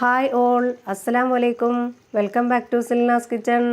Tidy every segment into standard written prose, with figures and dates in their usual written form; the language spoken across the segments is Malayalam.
ഹായ് ഓൾ, അസ്സലാമു അലൈക്കും. Welcome back to Silna's kitchen.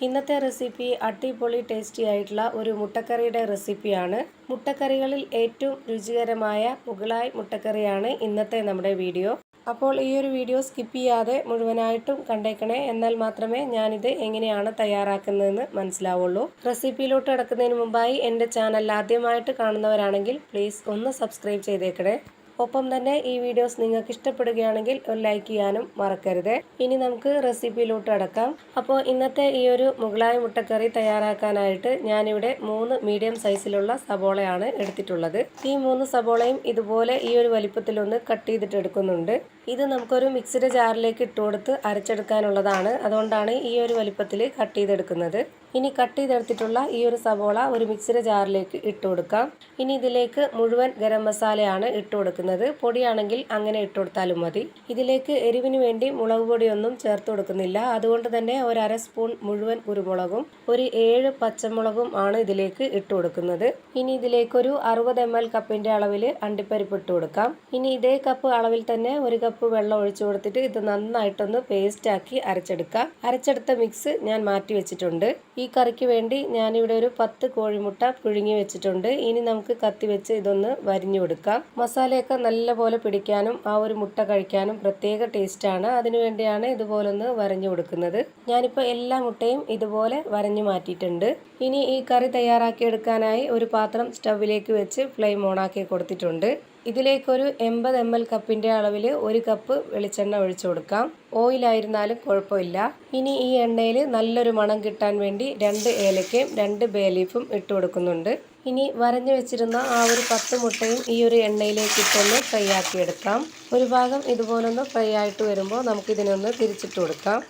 ഇന്നത്തെ റെസിപ്പി അടിപൊളി ടേസ്റ്റി ആയിട്ടുള്ള ഒരു മുട്ടക്കറിയുടെ റെസിപ്പിയാണ്. മുട്ടക്കറികളിൽ ഏറ്റവും രുചികരമായ മുഗളായ് മുട്ടക്കറിയാണ് ഇന്നത്തെ നമ്മുടെ വീഡിയോ. അപ്പോൾ ഈ ഒരു വീഡിയോ സ്കിപ്പ് ചെയ്യാതെ മുഴുവനായിട്ടും കണ്ടേക്കണേ, എന്നാൽ മാത്രമേ ഞാനിത് എങ്ങനെയാണ് തയ്യാറാക്കുന്നതെന്ന് മനസ്സിലാവുള്ളൂ. റെസിപ്പിയിലോട്ട് കിടക്കുന്നതിന് മുമ്പായി എൻ്റെ ചാനൽ ആദ്യമായിട്ട് കാണുന്നവരാണെങ്കിൽ പ്ലീസ് ഒന്ന് സബ്സ്ക്രൈബ് ചെയ്തേക്കണേ. ഒപ്പം തന്നെ ഈ വീഡിയോസ് നിങ്ങൾക്ക് ഇഷ്ടപ്പെടുകയാണെങ്കിൽ ഒരു ലൈക്ക് ചെയ്യാനും മറക്കരുത്. ഇനി നമുക്ക് റെസിപ്പിയിലോട്ട് അടക്കാം. അപ്പോൾ ഇന്നത്തെ ഈ ഒരു മുഗളായ് മുട്ടക്കറി തയ്യാറാക്കാനായിട്ട് ഞാനിവിടെ 3 മീഡിയം സൈസിലുള്ള സബോളയാണ് എടുത്തിട്ടുള്ളത്. ഈ 3 സബോളയും ഇതുപോലെ ഈ ഒരു വലിപ്പത്തിലൊന്ന് കട്ട് ചെയ്തിട്ട് എടുക്കുന്നുണ്ട്. ഇത് നമുക്കൊരു മിക്സിയുടെ ജാറിലേക്ക് ഇട്ട് കൊടുത്ത് അരച്ചെടുക്കാനുള്ളതാണ്. അതുകൊണ്ടാണ് ഈ ഒരു വലിപ്പത്തിൽ കട്ട് ചെയ്തെടുക്കുന്നത്. ഇനി കട്ട് ചെയ്തെടുത്തിട്ടുള്ള ഈ ഒരു സവോള ഒരു മിക്സിയുടെ ജാറിലേക്ക് ഇട്ട് കൊടുക്കാം. ഇനി ഇതിലേക്ക് മുഴുവൻ ഗരം മസാലയാണ് ഇട്ട് കൊടുക്കുന്നത്. പൊടിയാണെങ്കിൽ അങ്ങനെ ഇട്ട് കൊടുത്താലും മതി. ഇതിലേക്ക് എരിവിന് വേണ്ടി മുളക് പൊടിയൊന്നും ചേർത്ത് കൊടുക്കുന്നില്ല. അതുകൊണ്ട് തന്നെ ഒരു അര സ്പൂൺ മുഴുവൻ കുരുമുളകും ഒരു 7 പച്ചമുളകും ആണ് ഇതിലേക്ക് ഇട്ട് കൊടുക്കുന്നത്. ഇനി ഇതിലേക്കൊരു 60 ml കപ്പിന്റെ അളവിൽ അണ്ടിപ്പരിപ്പ് ഇട്ട് കൊടുക്കാം. ഇനി ഇതേ കപ്പ് അളവിൽ തന്നെ 1 കപ്പ് വെള്ളം ഒഴിച്ചു കൊടുത്തിട്ട് ഇത് നന്നായിട്ടൊന്ന് പേസ്റ്റ് ആക്കി അരച്ചെടുക്കാം. അരച്ചെടുത്ത മിക്സ് ഞാൻ മാറ്റി വെച്ചിട്ടുണ്ട്. ഈ കറിക്ക് വേണ്ടി ഞാനിവിടെ ഒരു 10 കോഴിമുട്ട പുഴുങ്ങി വെച്ചിട്ടുണ്ട്. ഇനി നമുക്ക് കത്തി വെച്ച് ഇതൊന്ന് വരിഞ്ഞു കൊടുക്കാം. മസാലയൊക്കെ നല്ലപോലെ പിടിക്കാനും ആ ഒരു മുട്ട കഴിക്കാനും പ്രത്യേക ടേസ്റ്റാണ്. അതിനുവേണ്ടിയാണ് ഇതുപോലൊന്ന് വരഞ്ഞു കൊടുക്കുന്നത്. ഞാനിപ്പോൾ എല്ലാ മുട്ടയും ഇതുപോലെ വരഞ്ഞു മാറ്റിയിട്ടുണ്ട്. ഇനി ഈ കറി തയ്യാറാക്കി എടുക്കാനായി ഒരു പാത്രം സ്റ്റൗവിലേക്ക് വെച്ച് ഫ്ലെയിം ഓണാക്കി കൊടുത്തിട്ടുണ്ട്. ഇതിലേക്കൊരു 80 ml കപ്പിന്റെ അളവിൽ 1 കപ്പ് വെളിച്ചെണ്ണ ഒഴിച്ചു കൊടുക്കാം. ഓയിലായിരുന്നാലും കുഴപ്പമില്ല. ഇനി ഈ എണ്ണയിൽ നല്ലൊരു മണം കിട്ടാൻ വേണ്ടി 2 ഏലക്കയും 2 ബേ ലീഫും ഇട്ട് കൊടുക്കുന്നുണ്ട്. ഇനി വരഞ്ഞു വെച്ചിരുന്ന ആ ഒരു 10 മുട്ടയും ഈ ഒരു എണ്ണയിലേക്ക് ഇട്ടൊന്ന് ഫ്രൈ ആക്കി എടുക്കാം. ഒരു ഭാഗം ഇതുപോലൊന്ന് ഫ്രൈ ആയിട്ട് വരുമ്പോൾ നമുക്കിതിനൊന്ന് തിരിച്ചിട്ട് കൊടുക്കാം.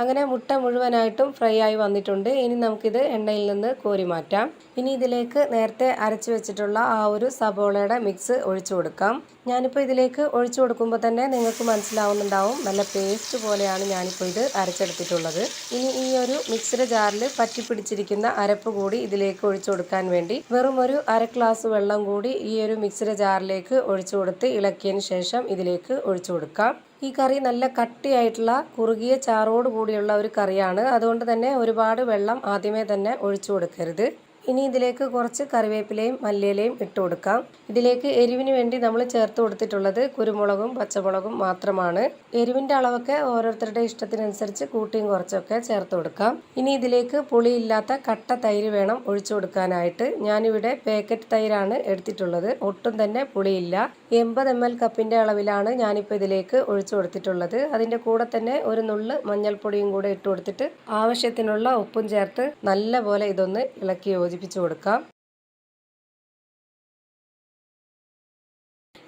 അങ്ങനെ മുട്ട മുഴുവനായിട്ടും ഫ്രൈ ആയി വന്നിട്ടുണ്ട്. ഇനി നമുക്കിത് എണ്ണയിൽ നിന്ന് കോരി മാറ്റാം. ഇനി ഇതിലേക്ക് നേരത്തെ അരച്ചു വെച്ചിട്ടുള്ള ആ ഒരു സബോളയുടെ മിക്സ് ഒഴിച്ചു കൊടുക്കാം. ഞാനിപ്പോൾ ഇതിലേക്ക് ഒഴിച്ചു കൊടുക്കുമ്പോൾ തന്നെ നിങ്ങൾക്ക് മനസ്സിലാവുന്നുണ്ടാവും, നല്ല പേസ്റ്റ് പോലെയാണ് ഞാനിപ്പോൾ ഇത് അരച്ചെടുത്തിട്ടുള്ളത്. ഇനി ഈ ഒരു മിക്സിയുടെ ജാറിൽ പറ്റിപ്പിടിച്ചിരിക്കുന്ന അരപ്പ് കൂടി ഇതിലേക്ക് ഒഴിച്ചു കൊടുക്കാൻ വേണ്ടി വെറും ഒരു 1/2 ഗ്ലാസ് വെള്ളം കൂടി ഈ ഒരു മിക്സിയുടെ ജാറിലേക്ക് ഒഴിച്ചു കൊടുത്ത് ഇളക്കിയതിന് ശേഷം ഇതിലേക്ക് ഒഴിച്ചു കൊടുക്കാം. ഈ കറി നല്ല കട്ടിയായിട്ടുള്ള കുറുകിയ ചാറോട് കൂടിയുള്ള ഒരു കറിയാണ്. അതുകൊണ്ട് തന്നെ ഒരുപാട് വെള്ളം ആദ്യമേ തന്നെ ഒഴിച്ചു കൊടുക്കരുത്. ഇനി ഇതിലേക്ക് കുറച്ച് കറിവേപ്പിലയും മല്ലിയിലയും ഇട്ട് കൊടുക്കാം. ഇതിലേക്ക് എരിവിന് വേണ്ടി നമ്മൾ ചേർത്ത് കൊടുത്തിട്ടുള്ളത് കുരുമുളകും പച്ചമുളകും മാത്രമാണ്. എരിവിൻ്റെ അളവൊക്കെ ഓരോരുത്തരുടെ ഇഷ്ടത്തിനനുസരിച്ച് കൂട്ടിയും കുറച്ചൊക്കെ ചേർത്ത് കൊടുക്കാം. ഇനി ഇതിലേക്ക് പുളിയില്ലാത്ത കട്ട തൈര് വേണം ഒഴിച്ചു കൊടുക്കാനായിട്ട്. ഞാനിവിടെ പാക്കറ്റ് തൈരാണ് എടുത്തിട്ടുള്ളത്. ഒട്ടും തന്നെ പുളിയില്ല. 80 ml കപ്പിൻ്റെ അളവിലാണ് ഞാനിപ്പോൾ ഇതിലേക്ക് ഒഴിച്ചു കൊടുത്തിട്ടുള്ളത്. അതിൻ്റെ കൂടെ തന്നെ ഒരു നുള്ള് മഞ്ഞൾപ്പൊടിയും കൂടെ ഇട്ട് കൊടുത്തിട്ട് ആവശ്യത്തിനുള്ള ഉപ്പും ചേർത്ത് നല്ലപോലെ ഇതൊന്ന് ഇളക്കി യോജിപ്പിച്ചു കൊടുക്കാം.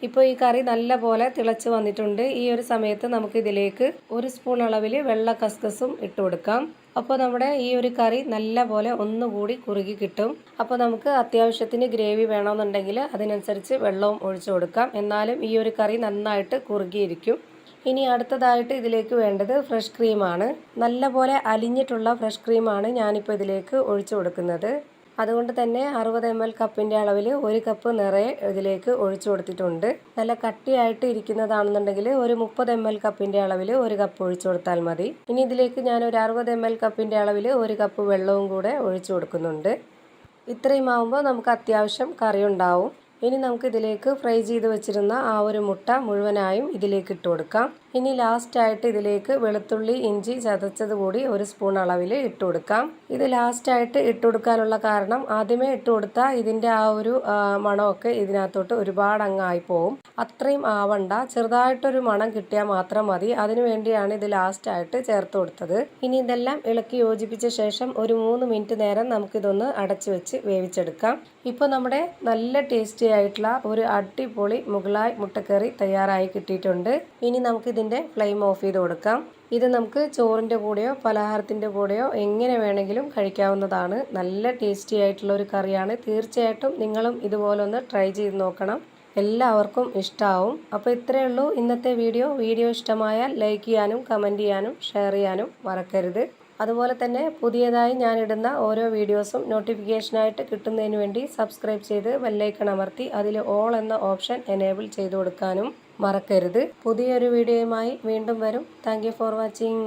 ഇപ്പോൾ ഈ കറി നല്ല പോലെ തിളച്ച് വന്നിട്ടുണ്ട്. ഈ ഒരു സമയത്ത് നമുക്ക് ഇതിലേക്ക് 1 സ്പൂൺ അളവിൽ വെള്ള കസ്കസും ഇട്ട് കൊടുക്കാം. അപ്പോൾ നമ്മുടെ ഈ ഒരു കറി നല്ല പോലെ ഒന്നുകൂടി കുറുകി കിട്ടും. അപ്പോൾ നമുക്ക് അത്യാവശ്യത്തിന് ഗ്രേവി വേണമെന്നുണ്ടെങ്കിൽ അതിനനുസരിച്ച് വെള്ളവും ഒഴിച്ചു കൊടുക്കാം. എന്നാലും ഈ ഒരു കറി നന്നായിട്ട് കുറുകിയിരിക്കും. ഇനി അടുത്തതായിട്ട് ഇതിലേക്ക് വേണ്ടത് ഫ്രഷ് ക്രീമാണ്. നല്ലപോലെ അലിഞ്ഞിട്ടുള്ള ഫ്രഷ് ക്രീമാണ് ഞാനിപ്പോൾ ഇതിലേക്ക് ഒഴിച്ചു കൊടുക്കുന്നത്. അതുകൊണ്ട് തന്നെ 60 ml കപ്പിൻ്റെ അളവിൽ 1 കപ്പ് നിറയെ ഇതിലേക്ക് ഒഴിച്ചു കൊടുത്തിട്ടുണ്ട്. നല്ല കട്ടിയായിട്ട് ഇരിക്കുന്നതാണെന്നുണ്ടെങ്കിൽ ഒരു 30 ml കപ്പിൻ്റെ അളവിൽ 1 കപ്പ് ഒഴിച്ചു കൊടുത്താൽ മതി. ഇനി ഇതിലേക്ക് ഞാൻ ഒരു 60 ml കപ്പിൻ്റെ അളവിൽ 1 കപ്പ് വെള്ളവും കൂടെ ഒഴിച്ചു കൊടുക്കുന്നുണ്ട്. ഇത്രയും ആവുമ്പോൾ നമുക്ക് അത്യാവശ്യം കറി ഉണ്ടാവും. ഇനി നമുക്ക് ഇതിലേക്ക് ഫ്രൈ ചെയ്ത് വെച്ചിരുന്ന ആ ഒരു മുട്ട മുഴുവനായും ഇതിലേക്ക് ഇട്ട് കൊടുക്കാം. ഇനി ലാസ്റ്റായിട്ട് ഇതിലേക്ക് വെളുത്തുള്ളി ഇഞ്ചി ചതച്ചത് കൂടി 1 സ്പൂൺ അളവിൽ ഇട്ട് കൊടുക്കാം. ഇത് ലാസ്റ്റായിട്ട് ഇട്ട് കൊടുക്കാനുള്ള കാരണം ആദ്യമേ ഇട്ട് കൊടുത്താൽ ഇതിൻ്റെ ആ ഒരു മണമൊക്കെ ഇതിനകത്തോട്ട് ഒരുപാട് അങ്ങായി പോവും. അത്രയും ആവണ്ട, ചെറുതായിട്ടൊരു മണം കിട്ടിയാൽ മാത്രം മതി. അതിനു വേണ്ടിയാണ് ഇത് ലാസ്റ്റായിട്ട് ചേർത്ത് കൊടുത്തത്. ഇനി ഇതെല്ലാം ഇളക്കി യോജിപ്പിച്ച ശേഷം ഒരു 3 മിനിറ്റ് നേരം നമുക്കിതൊന്ന് അടച്ചു വെച്ച് വേവിച്ചെടുക്കാം. ഇപ്പോൾ നമ്മുടെ നല്ല ടേസ്റ്റി ആയിട്ടുള്ള ഒരു അടിപൊളി മുഗളായ് മുട്ടക്കറി തയ്യാറായി കിട്ടിയിട്ടുണ്ട്. ഇനി നമുക്കിതിൻ്റെ ഫ്ലെയിം ഓഫ് ചെയ്ത് കൊടുക്കാം. ഇത് നമുക്ക് ചോറിൻ്റെ കൂടെയോ പലഹാരത്തിൻ്റെ കൂടെയോ എങ്ങനെ വേണമെങ്കിലും കഴിക്കാവുന്നതാണ്. നല്ല ടേസ്റ്റി ആയിട്ടുള്ള ഒരു കറിയാണ്. തീർച്ചയായിട്ടും നിങ്ങളും ഇതുപോലെ ഒന്ന് ട്രൈ ചെയ്ത് നോക്കണം. എല്ലാവർക്കും ഇഷ്ടമാവും. അപ്പോൾ ഇത്രയേ ഉള്ളൂ ഇന്നത്തെ വീഡിയോ. വീഡിയോ ഇഷ്ടമായാൽ ലൈക്ക് ചെയ്യാനും കമൻറ്റ് ചെയ്യാനും ഷെയർ ചെയ്യാനും മറക്കരുത്. അതുപോലെ തന്നെ പുതിയതായി ഞാനിടുന്ന ഓരോ വീഡിയോസും നോട്ടിഫിക്കേഷനായിട്ട് കിട്ടുന്നതിന് വേണ്ടി സബ്സ്ക്രൈബ് ചെയ്ത് ബെല്ലൈക്കൺ അമർത്തി അതിൽ ഓൾ എന്ന ഓപ്ഷൻ എനേബിൾ ചെയ്ത് കൊടുക്കാനും മറക്കരുത്. പുതിയൊരു വീഡിയോയുമായി വീണ്ടും വരും. Thank you for watching.